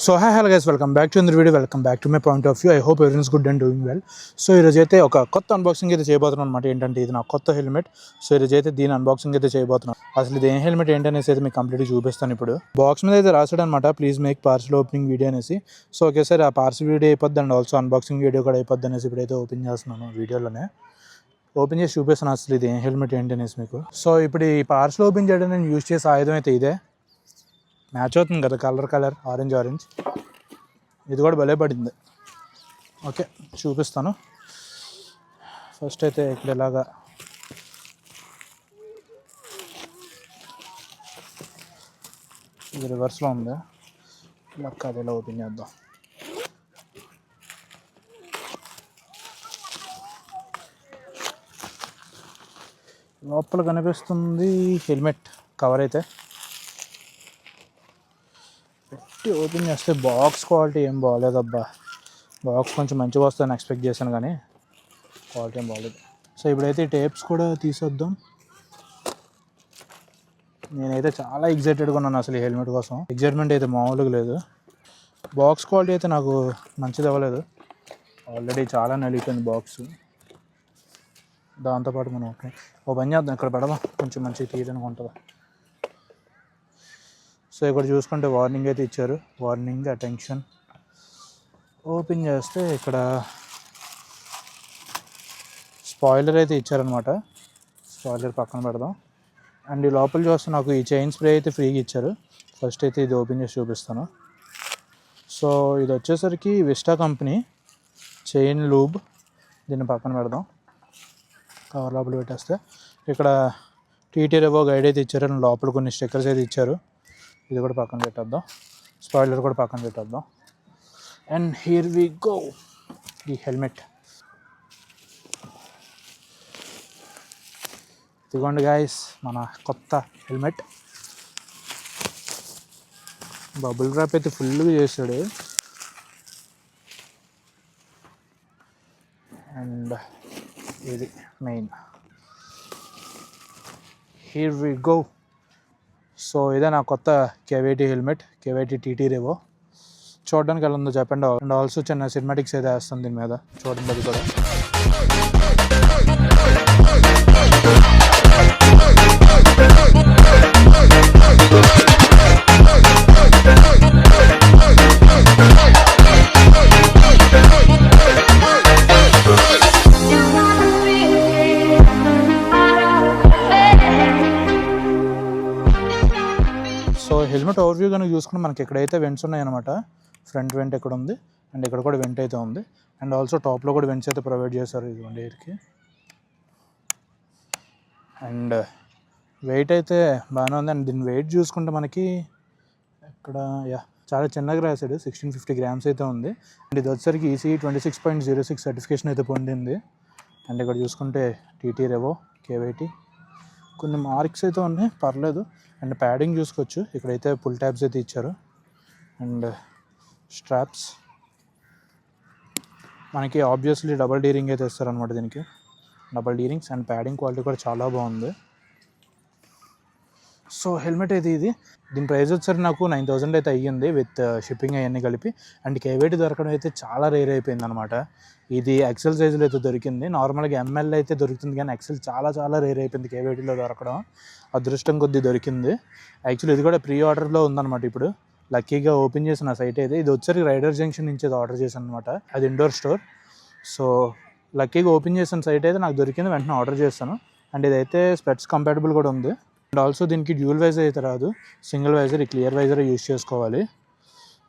So hi hello guys, welcome back to the video. Welcome back to my point of view. I hope everyone is good and doing well. So ఈరోజు అయితే ఒక కొత్త unboxing అయితే చేయబోతున్నాను అనమాట. ఏంటంటే ఇది నా కొత్త హెల్మెట్. సో ఈరోజు అయితే దీని అన్బాక్సింగ్ అయితే చేయబోతున్నాను. అసలు ఇది ఏం హెల్మెట్ ఏంటనేసి అయితే మీకు కంప్లీట్గా చూపిస్తాను. ఇప్పుడు బాక్స్ మీద అయితే రాసాడు అనమాట, please make parcel opening video అనేసి. సో ఒకేసారి ఆ పార్సల్ వీడియో అయిపోద్ది అండ్ ఆల్సో అన్బాక్సింగ్ వీడియో కూడా అయిపోద్ది అనేసి ఇప్పుడైతే ఓపెన్ చేస్తున్నాను. వీడియోలోనే ఓపెన్ చేసి చూపిస్తాను అసలు ఇది ఏం హెల్మెట్ ఏంటి అనేసి మీకు. సో ఇప్పుడు ఈ పార్సల్ ఓపెన్ చేయడం నేను యూజ్ చేసే ఆయుధం అయితే ఇదే. మ్యాచ్ అవుతుంది కదా, కలర్ ఆరెంజ్. ఇది కూడా భలే పడింది. ఓకే చూపిస్తాను. ఫస్ట్ అయితే ఇక్కడ ఇలాగా ఇది రివర్స్లో ఉంది. లెక్క అది ఇలా ఓపెన్ చేద్దాం. లోపల కనిపిస్తుంది హెల్మెట్ కవర్ అయితే. పెట్టి ఓపెన్ చేస్తే బాక్స్ క్వాలిటీ ఏం బాగోలేదబ్బా. బాక్స్ కొంచెం మంచిగా వస్తుందని ఎక్స్పెక్ట్ చేశాను కానీ క్వాలిటీ ఏం బాగోలేదు. సో ఇప్పుడైతే ఈ టేప్స్ కూడా తీసేద్దాం. నేనైతే చాలా ఎగ్జైటెడ్గా ఉన్నాను అసలు ఈ హెల్మెట్ కోసం. ఎగ్జైట్మెంట్ అయితే మామూలుగా లేదు. బాక్స్ క్వాలిటీ అయితే నాకు మంచిది అవ్వలేదు. ఆల్రెడీ చాలా నలిగిపోయింది బాక్స్. దాంతోపాటు మనం ఓ పని చేద్దాం, ఇక్కడ పెడదాం, కొంచెం మంచిగా తీయడానికి ఉంటుంది. సో ఇక్కడ చూసుకుంటే వార్నింగ్ అయితే ఇచ్చారు. Warning, attention. ఓపెన్ చేస్తే ఇక్కడ స్పాయిలర్ అయితే ఇచ్చారనమాట. స్పాయిలర్ పక్కన పెడదాం. అండ్ ఈ లోపల చూస్తే నాకు ఈ చైన్ స్ప్రే అయితే ఫ్రీగా ఇచ్చారు. ఫస్ట్ అయితే ఇది ఓపెన్ చేసి చూపిస్తాను. సో ఇది వచ్చేసరికి విస్టా కంపెనీ చైన్ లూబ్. దీన్ని పక్కన పెడదాం. కవర్ లోపల పెట్టేస్తే ఇక్కడ టీటీ రెవో గైడ్ అయితే ఇచ్చారు. లోపల కొన్ని స్టిక్కర్స్ అయితే ఇచ్చారు. ఇది కూడా పక్కన పెట్టేద్దాం. స్పాయిలర్ కూడా పక్కన పెట్టేద్దాం. అండ్ హియర్ వి గో, ఈ హెల్మెట్. ఇదిగోండి గాయస్ మన కొత్త హెల్మెట్. బబుల్ ర్యాప్ అయితే ఫుల్గా చేశాడు. అండ్ ఇది main. Here we go. So ఇదే నా కొత్త కేవైటీ హెల్మెట్, కేవైటీ టీటీ రెవో. చూడడానికి ఎలా ఉందో చెప్పండి. అండ్ ఆల్సో చిన్న సినిమాటిక్స్ అయితే వేస్తుంది దీని మీద, చూడండి అది కూడా. సో హెల్మెట్ ఓవర్వ్యూ కనుక చూసుకుంటే మనకి ఎక్కడైతే వెంట్స్ ఉన్నాయన్నమాట. ఫ్రంట్ వెంట్ ఇక్కడ ఉంది అండ్ ఇక్కడ కూడా వెంట్ అయితే ఉంది. అండ్ ఆల్సో టాప్లో కూడా వెంట్స్ అయితే ప్రొవైడ్ చేశారు ఇదిగోండి ఎయిర్కి. అండ్ వెయిట్ అయితే బాగానే ఉంది. అండ్ దీని వెయిట్ చూసుకుంటే మనకి ఇక్కడ చాలా చిన్నగా రాశాడు, 1650 grams అయితే ఉంది. అండ్ ఇది వచ్చేసరికి ఈసీ 26.06 సర్టిఫికేషన్ అయితే పొందింది. అండ్ ఇక్కడ చూసుకుంటే టీటీ రెవో కేవైటీ కొన్ని మార్క్స్ అయితే ఉన్నాయి, పర్లేదు. అండ్ ప్యాడింగ్ చూసుకోవచ్చు, ఇక్కడైతే పుల్ ట్యాబ్స్ అయితే ఇచ్చారు. అండ్ స్ట్రాప్స్ మనకి ఆబ్వియస్లీ డబల్ డీరింగ్ అయితే ఇస్తారనమాట దీనికి. డబల్ డీరింగ్స్ అండ్ ప్యాడింగ్ క్వాలిటీ కూడా చాలా బాగుంది. సో హెల్మెట్ అయితే ఇది. దీని ప్రైస్ వచ్చేసరికి నాకు 9000 అయితే అయ్యింది విత్ షిప్పింగ్ అవన్నీ కలిపి. అండ్ కేవైటీ దొరకడం అయితే చాలా రేర్ అయిపోయింది అనమాట. ఇది ఎక్సెల్ సైజులో అయితే దొరికింది. నార్మల్గా ఎంఎల్ అయితే దొరుకుతుంది కానీ ఎక్సెల్ చాలా రేర్ అయిపోయింది కేవైటీలో దొరకడం. అదృష్టం కొద్దీ దొరికింది. యాక్చువల్లీ ఇది కూడా ప్రీ ఆర్డర్లో ఉందన్నమాట. ఇప్పుడు లక్కీగా ఓపెన్ చేసిన సైట్ అయితే ఇది వచ్చేసరికి రైడర్ జంక్షన్ నుంచి ఆర్డర్ చేశాను అనమాట. అది ఇండోర్ స్టోర్. సో లక్కీగా ఓపెన్ చేసిన సైట్ అయితే నాకు దొరికింది, వెంటనే ఆర్డర్ చేస్తాను. అండ్ ఇదైతే స్పెట్స్ కంపాటబుల్ కూడా ఉంది. అండ్ ఆల్సో దీనికి డ్యూల్ వైజర్ అయితే రాదు, సింగిల్ వైజర్, ఈ క్లియర్ వైజర్ యూజ్ చేసుకోవాలి.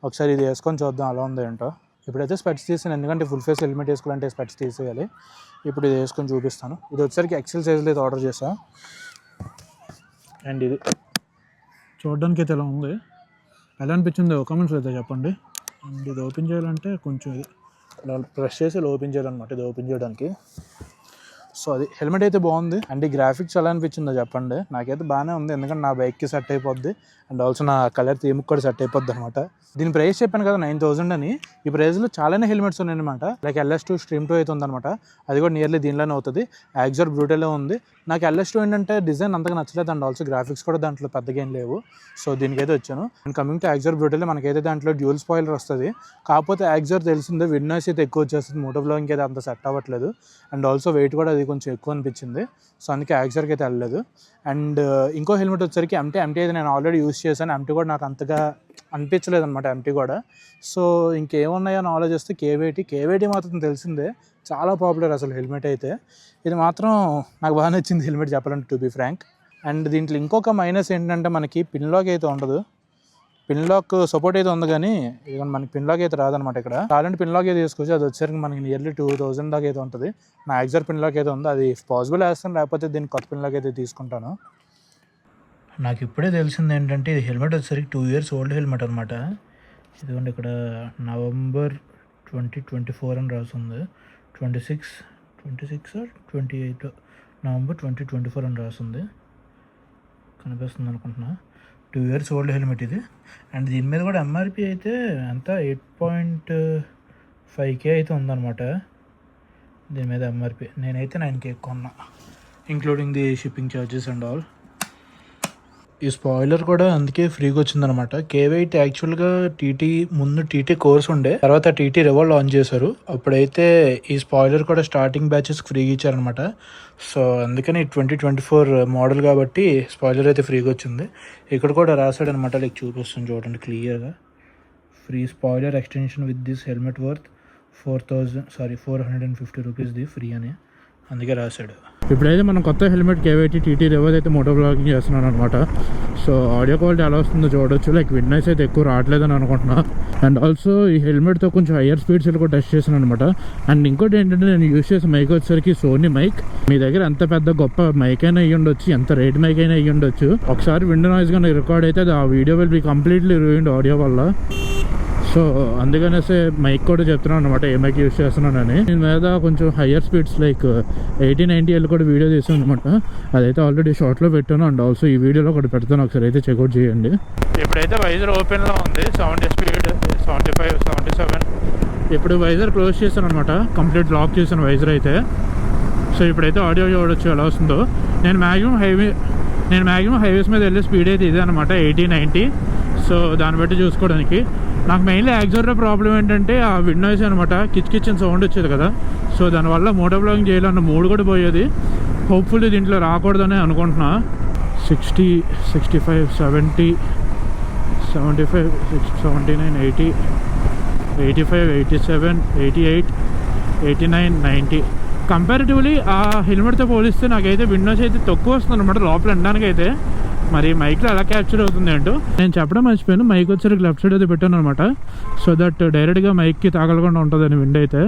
ఒకసారి ఇది వేసుకొని చూద్దాం అలా ఉంది ఏంటో. ఇప్పుడైతే స్పెట్స్ తీసాను, ఎందుకంటే ఫుల్ ఫేస్ హెల్మెట్ వేసుకోవాలంటే స్పెట్స్ తీసేయాలి. ఇప్పుడు ఇది వేసుకొని చూపిస్తాను. ఇది వచ్చేసరికి ఎక్సెల్ సైజులో అయితే ఆర్డర్ చేస్తాను. అండ్ ఇది చూడడానికి అయితే ఎలా ఉంది, ఎలా అనిపించింది కామెంట్స్ అయితే చెప్పండి. అండ్ ఇది ఓపెన్ చేయాలంటే కొంచెం ఇది ఇలా ప్రెస్ చేసి ఇలా ఓపెన్ చేయాలన్నమాట. ఇది ఓపెన్ చేయడానికి సో అది హెల్మెట్ అయితే బాగుంది. అండ్ ఈ గ్రాఫిక్స్ ఎలా అనిపించిందో చెప్పండి. నాకైతే బాగానే ఉంది, ఎందుకంటే నా బైక్కి సెట్ అయిపోద్ది అండ్ ఆల్సో నా కలర్ థీమ్కి కూడా సెట్ అయిపోద్ది అనమాట. దీని ప్రైస్ చెప్పాను కదా 9,000 అని. ఈ ప్రైస్లో చాలానే హెల్మెట్స్ ఉన్నాయన్నమాట. లైక్ LS2 Stream 2 అయితే ఉందన్నమాట, అది కూడా నియర్లీ దీనిలోనే అవుతుంది. యాక్జర్ బ్రూటల్లో ఉంది. నాకు LS2 ఏంటంటే డిజైన్ అంతగా నచ్చలేదు అండ్ ఆల్సో గ్రాఫిక్స్ కూడా దాంట్లో పెద్దగా ఏం లేవు. సో దీనికైతే వచ్చాను. అండ్ కమింగ్ టు యాక్జర్ బ్రూటల్, మనకైతే దాంట్లో డ్యూల్ స్పాయిలర్ వస్తుంది. కాకపోతే యాక్జర్ తెలిసిందే విండ్ నాయిస్ అయితే ఎక్కువ వచ్చేస్తుంది, మోటో బ్లాగింగ్కి అయితే అంత సెట్ అవ్వట్లేదు అండ్ ఆల్సో వెయిట్ కూడా అది కొంచెం ఎక్కువ అనిపించింది. సో అందుకే యాక్జర్కి అయితే వెళ్ళలేదు. అండ్ ఇంకో హెల్మెట్ వచ్చేసరికి MT అయితే నేను ఆల్రెడీ యూస్ చేశాను. MT కూడా నాకు అంతగా అనిపించలేదు అనమాట MT కూడా. సో ఇంకేమున్నాయో అని ఆలోచిస్తే KVT మాత్రం తెలిసిందే, చాలా పాపులర్ అసలు హెల్మెట్ అయితే. ఇది మాత్రం నాకు బాగా నచ్చింది హెల్మెట్ చెప్పాలంటే, టు బీ ఫ్రాంక్. అండ్ దీంట్లో ఇంకొక మైనస్ ఏంటంటే మనకి పిన్ లాక్ అయితే ఉండదు. పిన్ లాక్ సపోర్ట్ అయితే ఉంది కానీ మనకి పిన్ లాక్ అయితే రాదనమాట. ఇక్కడ కావాలంటే పిన్ లాక్ అయితే తీసుకోవచ్చు, అది వచ్చేసరికి మనకి నియర్లీ 2,000 దాకా అయితే ఉంటుంది. నా యాక్జర్ పిన్ లాక్ అయితే ఉంది, అది పాసిబుల్ వేస్తాను, లేకపోతే దీనికి కొత్త పిన్ లాక్ అయితే తీసుకుంటాను. నాకు ఇప్పుడే తెలిసింది ఏంటంటే ఇది హెల్మెట్ వచ్చేసరికి 2 years ఓల్డ్ హెల్మెట్ అనమాట. ఇదిగోండి ఇక్కడ November 2024 అని రాస్తుంది. 26 or 28 November 2024 అని రాస్తుంది, కనిపిస్తుంది అనుకుంటున్నా. 2 years ఓల్డ్ హెల్మెట్ ఇది. అండ్ దీని మీద కూడా MRP అయితే ఎంత 8.5K అయితే ఉందన్నమాట. దీని మీద MRP నేనైతే 9K కొన్నా, including the shipping charges and all. ఈ స్పాయిలర్ కూడా అందుకే ఫ్రీగా వచ్చిందనమాట. KVT యాక్చువల్గా ముందు TT కోర్స్ ఉండే, తర్వాత TT రెవో లాంచ్ చేశారు. అప్పుడైతే ఈ స్పాయిలర్ కూడా స్టార్టింగ్ బ్యాచెస్ ఫ్రీగా ఇచ్చారనమాట. సో అందుకని 2024 మోడల్ కాబట్టి స్పాయిలర్ అయితే ఫ్రీగా వచ్చింది. ఇక్కడ కూడా రాశాడు అనమాట, లైక్ చూపిస్తుంది చూడండి క్లియర్గా, free spoiler extension with this helmet worth 450 రూపీస్ది ఫ్రీ అని అందుకే రాశాడు. ఇప్పుడైతే మనం కొత్త హెల్మెట్ KVT TT రెవో అయితే మోటో బ్లాగింగ్ చేస్తున్నాను అనమాట. సో ఆడియో క్వాలిటీ ఎలా వస్తుందో చూడొచ్చు. లైక్ విండ్ నాయిస్ అయితే ఎక్కువ రావట్లేదని అనుకుంటున్నా. అండ్ ఆల్సో ఈ హెల్మెట్తో కొంచెం హయ్యర్ స్పీడ్స్ కూడా టెస్ట్ చేశాను అనమాట. అండ్ ఇంకోటి ఏంటంటే నేను యూస్ చేసే మైక్ వచ్చేసరికి సోనీ మైక్. మీ దగ్గర ఎంత పెద్ద గొప్ప మైక్ అయినా అయ్యి ఉండొచ్చు, ఎంత రేట్ మైక్ అయినా అయ్యి ఉండొచ్చు, ఒకసారి విండ్ నాయిస్ కానీ రికార్డ్ అయితే ఆ video will be completely ruined audio వల్ల. సో అందుకనేసి మైక్ కూడా చెప్తున్నాను అనమాట ఏ మైక్ యూస్ చేస్తున్నానని. దీని మీద కొంచెం హయ్యర్ స్పీడ్స్ లైక్ 80-90 కూడా వీడియో తీసాను అనమాట. అదైతే ఆల్రెడీ షార్ట్లో పెట్టాను అండ్ ఆల్సో ఈ వీడియోలో ఒకటి పెడతాను, ఒకసారి అయితే చెక్అవుట్ చేయండి. ఇప్పుడైతే వైజర్ ఓపెన్లో ఉంది, 70 స్పీడ్ 75 77. ఇప్పుడు వైజర్ క్లోజ్ చేశాను అనమాట, కంప్లీట్ లాక్ చేశాను వైజర్ అయితే. సో ఇప్పుడైతే ఆడియో చూడొచ్చు ఎలా వస్తుందో. నేను మ్యాక్సిమం హైవేస్ మీద వెళ్ళే స్పీడ్ అయితే ఇదే అనమాట, 80-90. సో దాన్ని బట్టి చూసుకోవడానికి నాకు మెయిన్లీ యాక్జర్లో ప్రాబ్లం ఏంటంటే ఆ విండ్ నాయిస్ అనమాట, కిచ్ సౌండ్ వచ్చేది కదా. సో దానివల్ల మోటో బ్లాగింగ్ చేయాలన్న మూడ్ కూడా పోయేది. హోప్ఫుల్లీ దీంట్లో రాకూడదని అనుకుంటున్నా. 60 65 70 75 79 80 85 87 88 89 90. కంపారిటివ్లీ ఆ హెల్మెట్తో పోలిస్తే నాకైతే విండ్ నాయిస్ అయితే తక్కువ వస్తుంది అనమాట లోపల వెళ్ళడానికి అయితే. మరి మైక్లో ఎలా క్యాప్చర్ అవుతుంది ఏంటో నేను చెప్పడం మర్చిపోయాను. మైక్ వచ్చేసరికి లెఫ్ట్ సైడ్ అయితే పెట్టాను అనమాట, సో దట్ డైరెక్ట్గా మైక్కి తాగలకుండా ఉంటుందని విండ్ అయితే.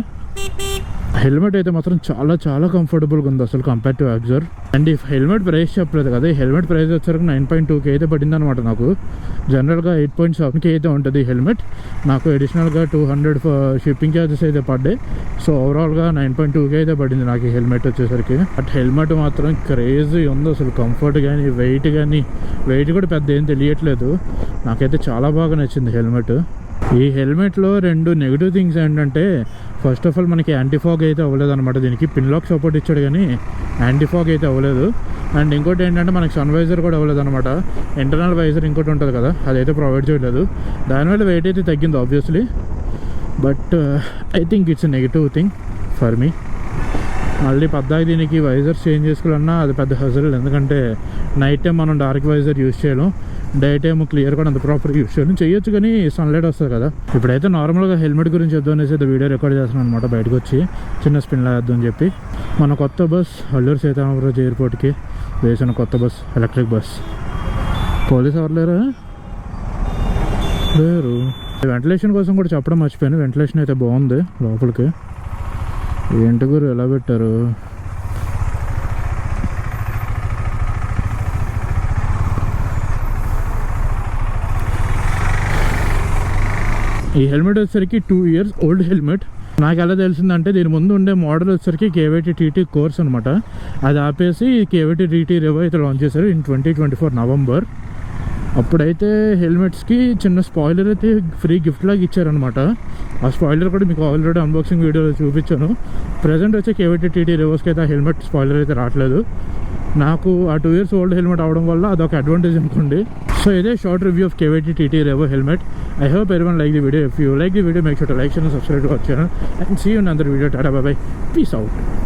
హెల్మెట్ అయితే మాత్రం చాలా చాలా కంఫర్టబుల్గా ఉంది అసలు కంపేర్ టు యాక్జర్. అండ్ ఈ హెల్మెట్ ప్రైస్ చెప్పలేదు కదా, ఈ హెల్మెట్ ప్రైస్ వచ్చేసరికి 9.2K అయితే పడింది అనమాట. నాకు జనరల్గా 8.7K అయితే ఉంటుంది హెల్మెట్. నాకు అడిషనల్గా 200 షిప్పింగ్ ఛార్జెస్ అయితే పడ్డాయి. సో ఓవరాల్గా 9.2K అయితే పడింది నాకు ఈ హెల్మెట్ వచ్చేసరికి. బట్ హెల్మెట్ మాత్రం క్రేజీ ఉంది అసలు, కంఫర్ట్ కానీ వెయిట్ కూడా పెద్ద ఏం తెలియట్లేదు. నాకైతే చాలా బాగా నచ్చింది హెల్మెట్. ఈ హెల్మెట్లో 2 నెగిటివ్ థింగ్స్ ఏంటంటే, ఫస్ట్ ఆఫ్ ఆల్ మనకి యాంటీఫాగ్ అయితే అవ్వలేదు అనమాట. దీనికి పిన్ లాక్ సపోర్ట్ ఇచ్చాడు కానీ యాంటీఫాగ్ అయితే అవ్వలేదు. అండ్ ఇంకోటి ఏంటంటే మనకి సన్ వైజర్ కూడా అవ్వలేదు అనమాట. ఇంటర్నల్ వైజర్ ఇంకోటి ఉంటుంది కదా, అదైతే ప్రొవైడ్ చేయలేదు. దానివల్ల వెయిట్ అయితే తగ్గింది obviously, but I think it's a negative thing for me. మళ్ళీ పద్దాకి దీనికి వైజర్ చేంజ్ చేసుకోవాలన్నా అది పెద్ద హజల్, ఎందుకంటే నైట్ టైం మనం డార్క్ వైజర్ యూస్ చేయలేం, డే టైం క్లియర్ కూడా అంత ప్రాపర్గా యూస్ చేయొచ్చు కానీ సన్లైట్ వస్తుంది కదా. ఇప్పుడైతే నార్మల్గా హెల్మెట్ గురించి వద్దాం అనేసి అయితే వీడియో రికార్డ్ చేస్తున్నాను అనమాట. బయటకు వచ్చి చిన్న స్పిన్ వేద్దాం అని చెప్పి మన కొత్త బస్ అల్లూరు సీతారామరాజు ఎయిర్పోర్ట్కి వేసిన కొత్త బస్, ఎలక్ట్రిక్ బస్. పోలీస్ ఎవరు లేరు. వెంటిలేషన్ కోసం కూడా చెప్పడం మర్చిపోయాను, వెంటిలేషన్ అయితే బాగుంది లోపలికి. ఏంటి గురు ఎలా పెట్టారు. ఈ హెల్మెట్ వచ్చేసరికి 2 years ఓల్డ్ హెల్మెట్. నాకు ఎలా తెలిసిందంటే దీని ముందు ఉండే మోడల్ వచ్చేసరికి కేవైటీ టీటీ కోర్స్ అనమాట. అది ఆపేసి కేవైటీ టీటీ రెవో అయితే లాంచ్ చేశారు ఇన్ 2024 నవంబర్. అప్పుడైతే హెల్మెట్స్కి చిన్న స్పాయిలర్ అయితే ఫ్రీ గిఫ్ట్ లాగా ఇచ్చారనమాట. ఆ స్పాయిలర్ కూడా మీకు ఆల్రెడీ అన్బాక్సింగ్ వీడియోలో చూపించాను. ప్రజెంట్ వచ్చే కేవైటీ టీటీ రెవోస్కి అయితే ఆ హెల్మెట్ స్పాయిలర్ అయితే రావట్లేదు. నాకు ఆ 2 years ఓల్డ్ హెల్మెట్ అవడం వల్ల అదొక అడ్వాంటేజ్ అనుకోండి. సో ఇదే short review of KYT TT Revo helmet. I hope everyone like the video. If you like the video, make sure to like, share and subscribe to our channel. And see you in another video. Tata, bye bye. Peace out.